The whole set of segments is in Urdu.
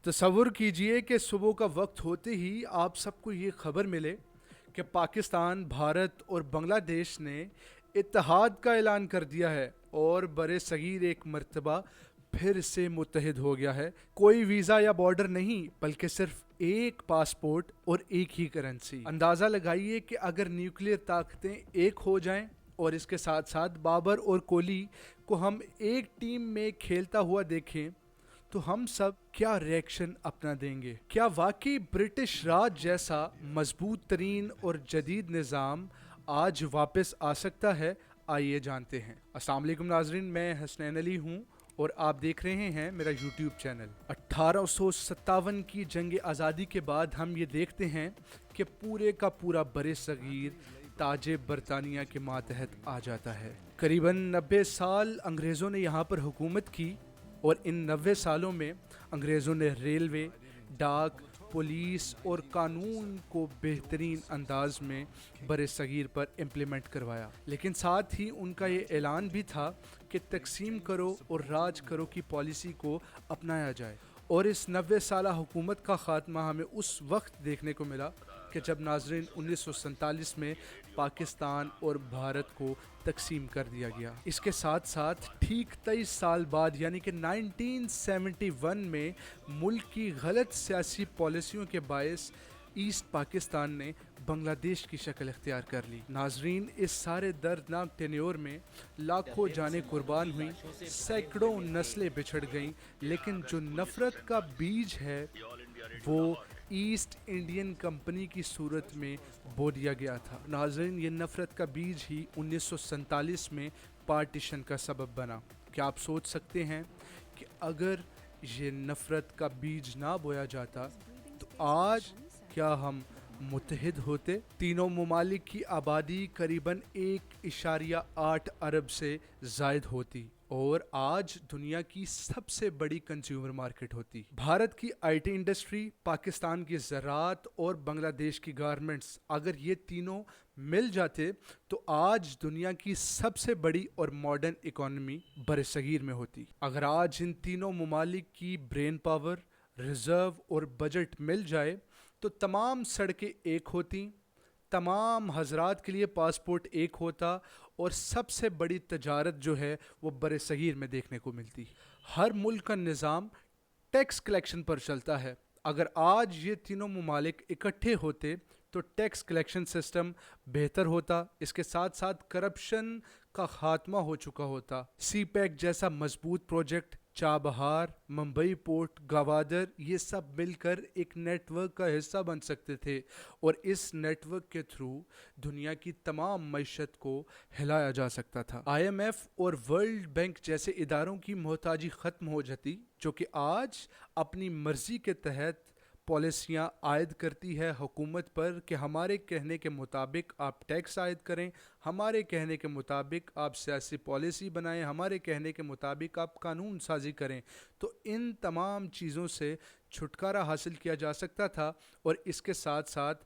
تصور کیجئے کہ صبح کا وقت ہوتے ہی آپ سب کو یہ خبر ملے کہ پاکستان، بھارت اور بنگلہ دیش نے اتحاد کا اعلان کر دیا ہے اور بر صغیر ایک مرتبہ پھر سے متحد ہو گیا ہے۔ کوئی ویزا یا بارڈر نہیں، بلکہ صرف ایک پاسپورٹ اور ایک ہی کرنسی۔ اندازہ لگائیے کہ اگر نیوکلیر طاقتیں ایک ہو جائیں اور اس کے ساتھ ساتھ بابر اور کوہلی کو ہم ایک ٹیم میں کھیلتا ہوا دیکھیں تو ہم سب کیا ریئیکشن اپنا دیں گے؟ کیا واقعی برٹش راج جیسا مضبوط ترین اور جدید نظام آج واپس آ سکتا ہے؟ آئیے جانتے ہیں۔ السلام علیکم ناظرین، میں حسنین علی ہوں اور آپ دیکھ رہے ہیں میرا یوٹیوب چینل۔ 1857 کی جنگ آزادی کے بعد ہم یہ دیکھتے ہیں کہ پورے کا پورا بر صغیر تاج برطانیہ کے ماتحت آ جاتا ہے۔ قریباً 90 سال انگریزوں نے یہاں پر حکومت کی اور ان 90 سالوں میں انگریزوں نے ریلوے، ڈاک، پولیس اور قانون کو بہترین انداز میں بر صغیر پر امپلیمنٹ کروایا، لیکن ساتھ ہی ان کا یہ اعلان بھی تھا کہ تقسیم کرو اور راج کرو کی پالیسی کو اپنایا جائے۔ اور اس 90 سالہ حکومت کا خاتمہ ہمیں اس وقت دیکھنے کو ملا کہ جب ناظرین 1947 میں پاکستان اور بھارت کو تقسیم کر دیا گیا۔ اس کے ساتھ ساتھ ٹھیک 23 سال بعد یعنی کہ 1971 میں ملک کی غلط سیاسی پالیسیوں کے باعث ایسٹ پاکستان نے بنگلہ دیش کی شکل اختیار کر لی۔ ناظرین، اس سارے دردناک ٹینیور میں لاکھوں جانیں قربان ہوئیں، سینکڑوں نسلیں بچھڑ گئیں، لیکن جو نفرت کا بیج ہے وہ ایسٹ انڈین کمپنی کی صورت میں بو دیا گیا تھا۔ ناظرین، یہ نفرت کا بیج ہی 1947 میں پارٹیشن کا سبب بنا۔ کیا آپ سوچ سکتے ہیں کہ اگر یہ نفرت کا بیج نہ بویا جاتا تو آج کیا ہم متحد ہوتے؟ تینوں ممالک کی آبادی قریباً 1.8 ارب سے زائد ہوتی اور آج دنیا کی سب سے بڑی کنزیومر مارکیٹ ہوتی۔ بھارت کی آئی ٹی انڈسٹری، پاکستان کی زراعت اور بنگلہ دیش کی گارمنٹس، اگر یہ تینوں مل جاتے تو آج دنیا کی سب سے بڑی اور ماڈرن اکانومی بر صغیر میں ہوتی۔ اگر آج ان تینوں ممالک کی برین پاور، ریزرو اور بجٹ مل جائے تو تمام سڑکیں ایک ہوتی، تمام حضرات کے لیے پاسپورٹ ایک ہوتا اور سب سے بڑی تجارت جو ہے وہ بر صغیر میں دیکھنے کو ملتی۔ ہر ملک کا نظام ٹیکس کلیکشن پر چلتا ہے۔ اگر آج یہ تینوں ممالک اکٹھے ہوتے تو ٹیکس کلیکشن سسٹم بہتر ہوتا، اس کے ساتھ ساتھ کرپشن کا خاتمہ ہو چکا ہوتا۔ سی پیک جیسا مضبوط project, Chabahar, Mumbai port, Gwadar, یہ سب مل کر ایک نیٹ ورک کا حصہ بن سکتے تھے اور اس نیٹ ورک کے تھرو دنیا کی تمام معیشت کو ہلایا جا سکتا تھا۔ آئی ایم ایف اور ورلڈ بینک جیسے اداروں کی محتاجی ختم ہو جاتی، جو کہ آج اپنی مرضی کے تحت پالیسیاں عائد کرتی ہے حکومت پر کہ ہمارے کہنے کے مطابق آپ ٹیکس عائد کریں، ہمارے کہنے کے مطابق آپ سیاسی پالیسی بنائیں، ہمارے کہنے کے مطابق آپ قانون سازی کریں۔ تو ان تمام چیزوں سے چھٹکارا حاصل کیا جا سکتا تھا اور اس کے ساتھ ساتھ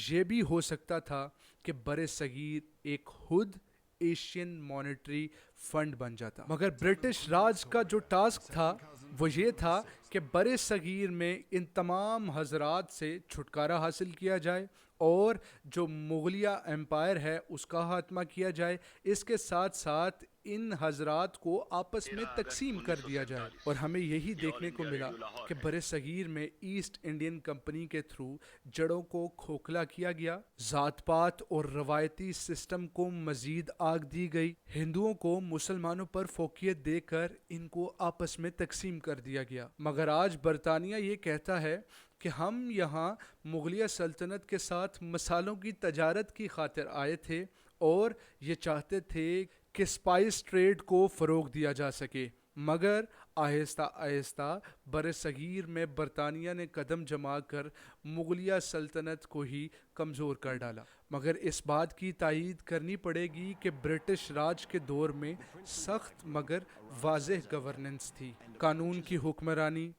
یہ بھی ہو سکتا تھا کہ بر صغیر ایک خود ایشین مانیٹری فنڈ بن جاتا۔ مگر برٹش راج کا جو ٹاسک تھا وہ یہ تھا کہ بر صغیر میں ان تمام حضرات سے چھٹکارا حاصل کیا جائے اور جو مغلیہ امپائر ہے اس کا خاتمہ کیا جائے، اس کے ساتھ ساتھ ان حضرات کو آپس میں تقسیم کر دیا جائے۔ اور ہمیں یہی دیکھنے کو ملا کہ بر صغیر میں ایسٹ انڈین کمپنی کے تھرو جڑوں کو کھوکھلا کیا گیا، ذات پات اور روایتی سسٹم کو مزید آگ دی گئی، ہندوؤں کو مسلمانوں پر فوقیت دے کر ان کو آپس میں تقسیم کر دیا گیا۔ مگر آج برطانیہ یہ کہتا ہے کہ ہم یہاں مغلیہ سلطنت کے ساتھ مسالوں کی تجارت کی خاطر آئے تھے اور یہ چاہتے تھے کہ سپائس ٹریڈ کو فروغ دیا جا سکے، مگر آہستہ آہستہ بر صغیر میں برطانیہ نے قدم جما کر مغلیہ سلطنت کو ہی کمزور کر ڈالا۔ مگر اس بات کی تائید کرنی پڑے گی کہ برٹش راج کے دور میں سخت مگر واضح گورننس تھی، قانون کی حکمرانی،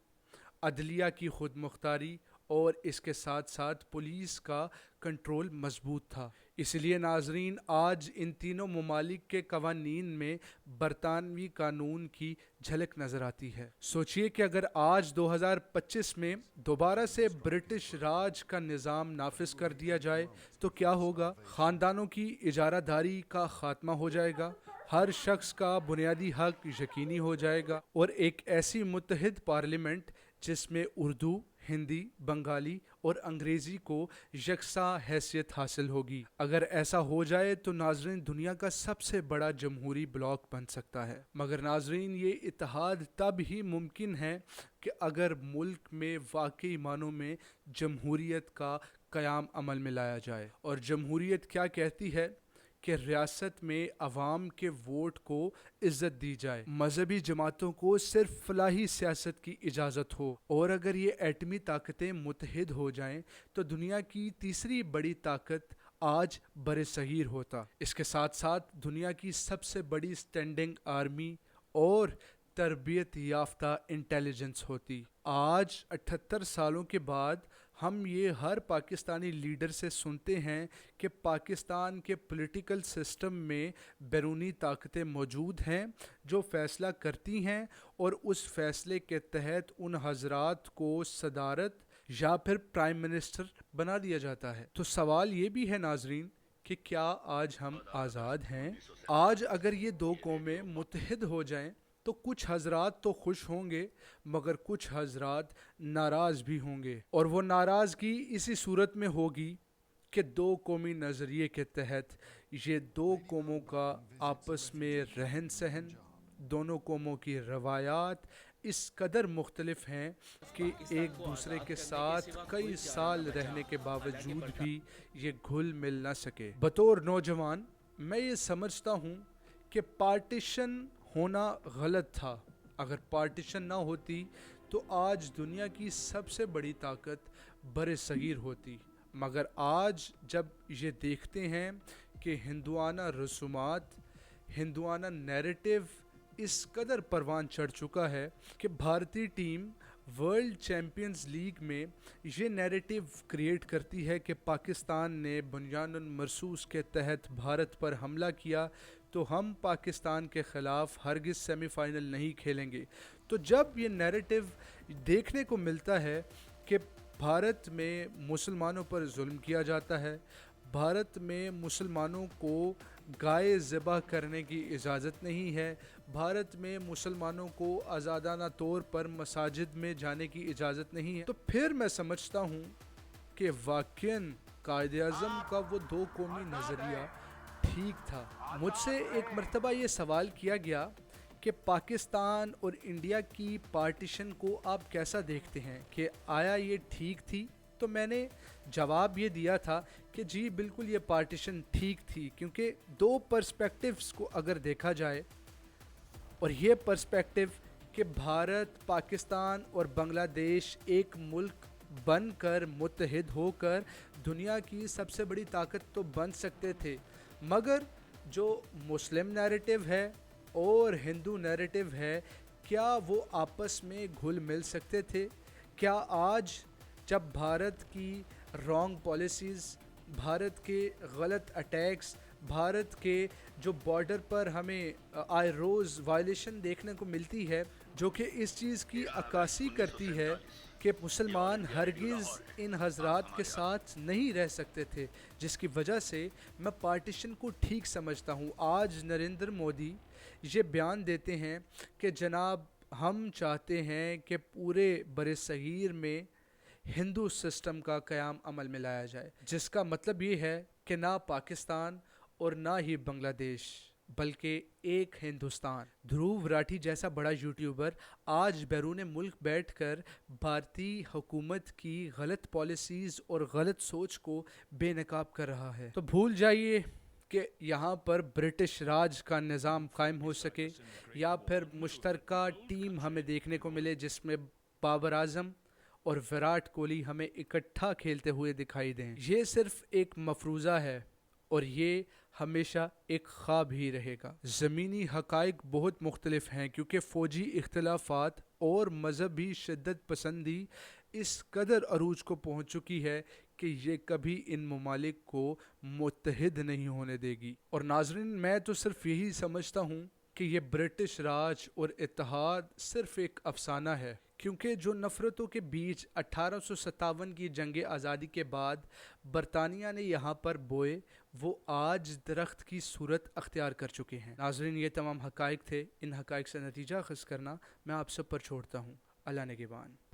عدلیہ کی خود مختاری اور اس کے ساتھ ساتھ پولیس کا کنٹرول مضبوط تھا۔ اس لیے ناظرین آج ان تینوں ممالک کے قوانین میں برطانوی قانون کی جھلک نظر آتی ہے۔ سوچئے کہ اگر آج 2025 میں دوبارہ سے برٹش راج کا نظام نافذ کر دیا جائے تو کیا ہوگا؟ خاندانوں کی اجارہ داری کا خاتمہ ہو جائے گا، ہر شخص کا بنیادی حق یقینی ہو جائے گا، اور ایک ایسی متحد پارلیمنٹ جس میں اردو، ہندی، بنگالی اور انگریزی کو یکساں حیثیت حاصل ہوگی۔ اگر ایسا ہو جائے تو ناظرین دنیا کا سب سے بڑا جمہوری بلاک بن سکتا ہے۔ مگر ناظرین یہ اتحاد تب ہی ممکن ہے کہ اگر ملک میں واقعی معنوں میں جمہوریت کا قیام عمل میں لایا جائے۔ اور جمہوریت کیا کہتی ہے؟ کہ ریاست میں عوام کے ووٹ کو عزت دی جائے، مذہبی جماعتوں کو صرف فلاحی سیاست کی اجازت ہو، اور اگر یہ ایٹمی طاقتیں متحد ہو جائیں تو دنیا کی تیسری بڑی طاقت آج بر صغیر ہوتا۔ اس کے ساتھ ساتھ دنیا کی سب سے بڑی اسٹینڈنگ آرمی اور تربیت یافتہ انٹیلیجنس ہوتی۔ آج 78 سالوں کے بعد ہم یہ ہر پاکستانی لیڈر سے سنتے ہیں کہ پاکستان کے پولیٹیکل سسٹم میں بیرونی طاقتیں موجود ہیں جو فیصلہ کرتی ہیں، اور اس فیصلے کے تحت ان حضرات کو صدارت یا پھر پرائم منسٹر بنا دیا جاتا ہے۔ تو سوال یہ بھی ہے ناظرین کہ کیا آج ہم آزاد ہیں؟ آج اگر یہ دو قومیں متحد ہو جائیں تو کچھ حضرات تو خوش ہوں گے، مگر کچھ حضرات ناراض بھی ہوں گے، اور وہ ناراضگی اسی صورت میں ہوگی کہ دو قومی نظریے کے تحت یہ دو قوموں کا آپس میں رہن سہن، دونوں قوموں کی روایات اس قدر مختلف ہیں کہ ایک دوسرے کے ساتھ کئی سال رہنے کے باوجود بھی یہ گھل مل نہ سکے۔ بطور نوجوان میں یہ سمجھتا ہوں کہ پارٹیشن ہونا غلط تھا۔ اگر پارٹیشن نہ ہوتی تو آج دنیا کی سب سے بڑی طاقت بر صغیر ہوتی، مگر آج جب یہ دیکھتے ہیں کہ ہندوانہ رسومات، ہندوانہ نیریٹو اس قدر پروان چڑھ چکا ہے کہ بھارتی ٹیم ورلڈ چیمپئنز لیگ میں یہ نیریٹو کریٹ کرتی ہے کہ پاکستان نے بنیان مرصوص کے تحت بھارت پر حملہ کیا تو ہم پاکستان کے خلاف ہرگز سیمی فائنل نہیں کھیلیں گے۔ تو جب یہ نیریٹو دیکھنے کو ملتا ہے کہ بھارت میں مسلمانوں پر ظلم کیا جاتا ہے، بھارت میں مسلمانوں کو گائے ذبح کرنے کی اجازت نہیں ہے، بھارت میں مسلمانوں کو آزادانہ طور پر مساجد میں جانے کی اجازت نہیں ہے، تو پھر میں سمجھتا ہوں کہ واقعاً قائد اعظم کا وہ دو قومی نظریہ ٹھیک تھا۔ مجھ سے ایک مرتبہ یہ سوال کیا گیا کہ پاکستان اور انڈیا کی پارٹیشن کو آپ کیسا دیکھتے ہیں، کہ آیا یہ ٹھیک تھی؟ تو میں نے جواب یہ دیا تھا کہ جی بالکل یہ پارٹیشن ٹھیک تھی، کیونکہ دو پرسپیکٹیوز کو اگر دیکھا جائے، اور یہ پرسپیکٹیو کہ بھارت، پاکستان اور بنگلہ دیش ایک ملک بن کر متحد ہو کر دنیا کی سب سے بڑی طاقت تو بن سکتے تھے، مگر جو مسلم نیریٹو ہے اور ہندو نیریٹو ہے، کیا وہ آپس میں گھل مل سکتے تھے؟ کیا آج جب بھارت کی رانگ پالیسیز، بھارت کے غلط اٹیکس، بھارت کے جو بارڈر پر ہمیں آئے روز وائلیشن دیکھنے کو ملتی ہے، جو کہ اس چیز کی عکاسی کرتی ہے کہ مسلمان ہرگز ان حضرات کے ساتھ نہیں رہ سکتے تھے، جس کی وجہ سے میں پارٹیشن کو ٹھیک سمجھتا ہوں۔ آج نریندر مودی یہ بیان دیتے ہیں کہ جناب ہم چاہتے ہیں کہ پورے بر صغیر میں ہندو سسٹم کا قیام عمل میں لایا جائے، جس کا مطلب یہ ہے کہ نہ پاکستان اور نہ ہی بنگلہ دیش بلکہ ایک ہندوستان۔ دھروو راٹھی جیسا بڑا یوٹیوبر آج بیرون ملک بیٹھ کر بھارتی حکومت کی غلط پالیسیز اور غلط سوچ کو بے نقاب کر رہا ہے۔ تو بھول جائیے کہ یہاں پر برٹش راج کا نظام قائم ہو سکے، یا پھر مشترکہ ٹیم ہمیں دیکھنے کو ملے جس میں بابر اعظم اور وراٹ کوہلی ہمیں اکٹھا کھیلتے ہوئے دکھائی دیں۔ یہ صرف ایک مفروضہ ہے اور یہ ہمیشہ ایک خواب ہی رہے گا۔ زمینی حقائق بہت مختلف ہیں، کیونکہ فوجی اختلافات اور مذہبی شدت پسندی اس قدر عروج کو پہنچ چکی ہے کہ یہ کبھی ان ممالک کو متحد نہیں ہونے دے گی۔ اور ناظرین، میں تو صرف یہی سمجھتا ہوں کہ یہ برٹش راج اور اتحاد صرف ایک افسانہ ہے، کیونکہ جو نفرتوں کے بیچ 1857 کی جنگ آزادی کے بعد برطانیہ نے یہاں پر بوئے، وہ آج درخت کی صورت اختیار کر چکے ہیں۔ ناظرین، یہ تمام حقائق تھے، ان حقائق سے نتیجہ اخذ کرنا میں آپ سب پر چھوڑتا ہوں۔ اللہ نگہبان۔